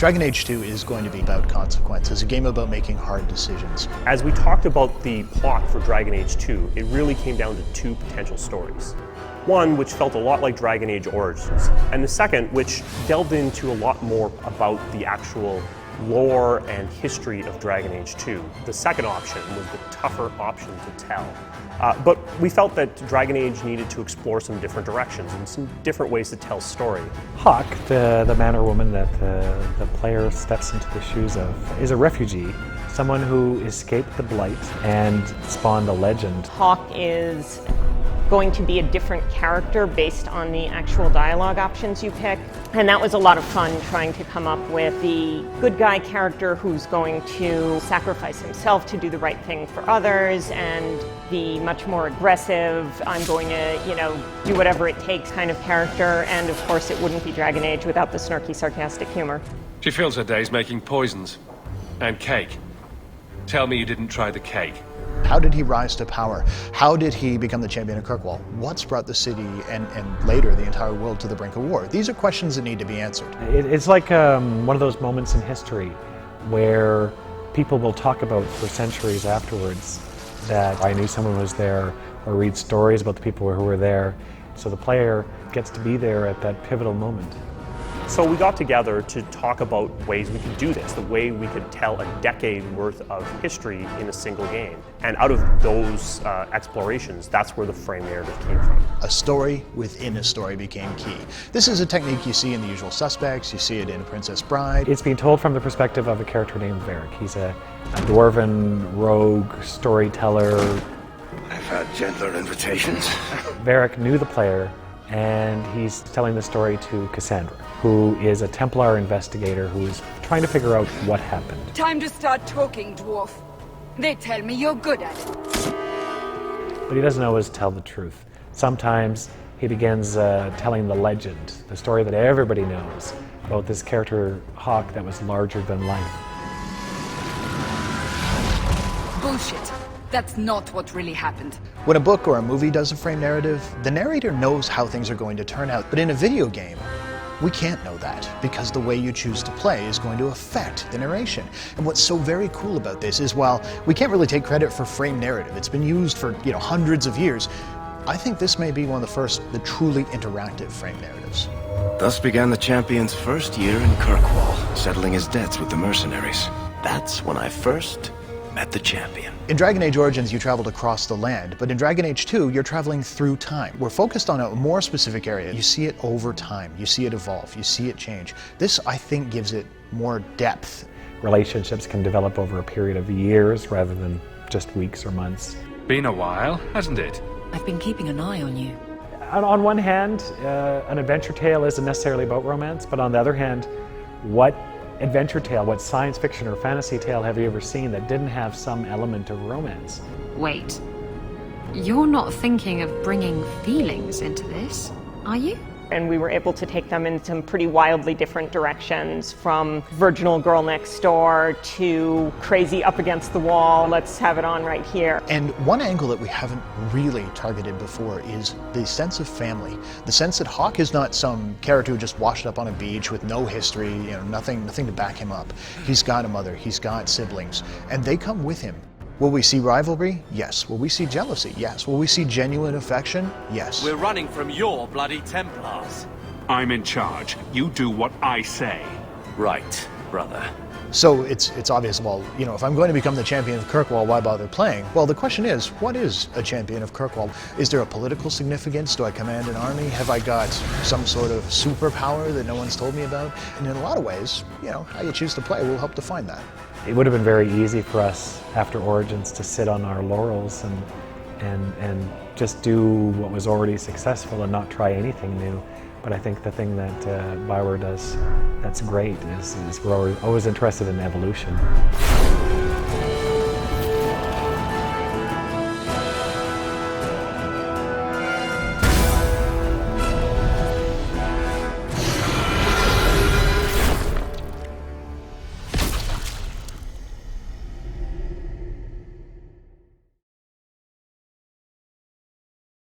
Dragon Age 2 is going to be about consequence. It's a game about making hard decisions. As we talked about the plot for Dragon Age 2, it really came down to two potential stories. One, which felt a lot like Dragon Age Origins, and the second, which delved into a lot more about the actual lore and history of Dragon Age 2. The second option was the tougher option to tell. But we felt that Dragon Age needed to explore some different directions and some different ways to tell story. Hawk, the man or woman that the player steps into the shoes of, is a refugee, someone who escaped the Blight and spawned a legend. Hawk is going to be a different character based on the actual dialogue options you pick. And that was a lot of fun trying to come up with the good guy character who's going to sacrifice himself to do the right thing for others, and the much more aggressive, I'm going to, do whatever it takes kind of character. And of course it wouldn't be Dragon Age without the snarky, sarcastic humor. She fills her days making poisons and cake. Tell me you didn't try the cake. How did he rise to power? How did he become the champion of Kirkwall? What's brought the city and later the entire world to the brink of war? These are questions that need to be answered. It's like one of those moments in history where people will talk about for centuries afterwards that I knew someone was there, or read stories about the people who were there. So the player gets to be there at that pivotal moment. So we got together to talk about ways we could do this, the way we could tell a decade worth of history in a single game. And out of those explorations, that's where the frame narrative came from. A story within a story became key. This is a technique you see in The Usual Suspects, you see it in Princess Bride. It's being told from the perspective of a character named Varric. He's a dwarven rogue storyteller. I've had gentler invitations. Varric knew the player, and he's telling the story to Cassandra, who is a Templar investigator who is trying to figure out what happened. Time to start talking, dwarf. They tell me you're good at it. But he doesn't always tell the truth. Sometimes he begins telling the legend, the story that everybody knows about this character, Hawk, that was larger than life. Bullshit. That's not what really happened. When a book or a movie does a frame narrative, the narrator knows how things are going to turn out. But in a video game, we can't know that, because the way you choose to play is going to affect the narration. And what's so very cool about this is, while we can't really take credit for frame narrative, it's been used for hundreds of years, I think this may be one of the first, the truly interactive frame narratives. Thus began the champion's first year in Kirkwall, settling his debts with the mercenaries. That's when I first met the champion. In Dragon Age Origins, you traveled across the land, but in Dragon Age 2, you're traveling through time. We're focused on a more specific area. You see it over time, you see it evolve, you see it change. This, I think, gives it more depth. Relationships can develop over a period of years rather than just weeks or months. Been a while, hasn't it? I've been keeping an eye on you. On one hand, an adventure tale isn't necessarily about romance, but on the other hand, what adventure tale, what science fiction or fantasy tale have you ever seen that didn't have some element of romance? Wait, you're not thinking of bringing feelings into this, are you? And we were able to take them in some pretty wildly different directions, from virginal girl next door to crazy up against the wall, let's have it on right here. And one angle that we haven't really targeted before is the sense of family. The sense that Hawk is not some character who just washed up on a beach with no history, nothing to back him up. He's got a mother, he's got siblings, and they come with him. Will we see rivalry? Yes. Will we see jealousy? Yes. Will we see genuine affection? Yes. We're running from your bloody Templars. I'm in charge. You do what I say. Right, brother. So it's obvious, well, if I'm going to become the champion of Kirkwall, why bother playing? Well, the question is, what is a champion of Kirkwall? Is there a political significance? Do I command an army? Have I got some sort of superpower that no one's told me about? And in a lot of ways, how you choose to play will help define that. It would have been very easy for us after Origins to sit on our laurels and just do what was already successful and not try anything new. But I think the thing that Bioware does that's great is we're always interested in evolution.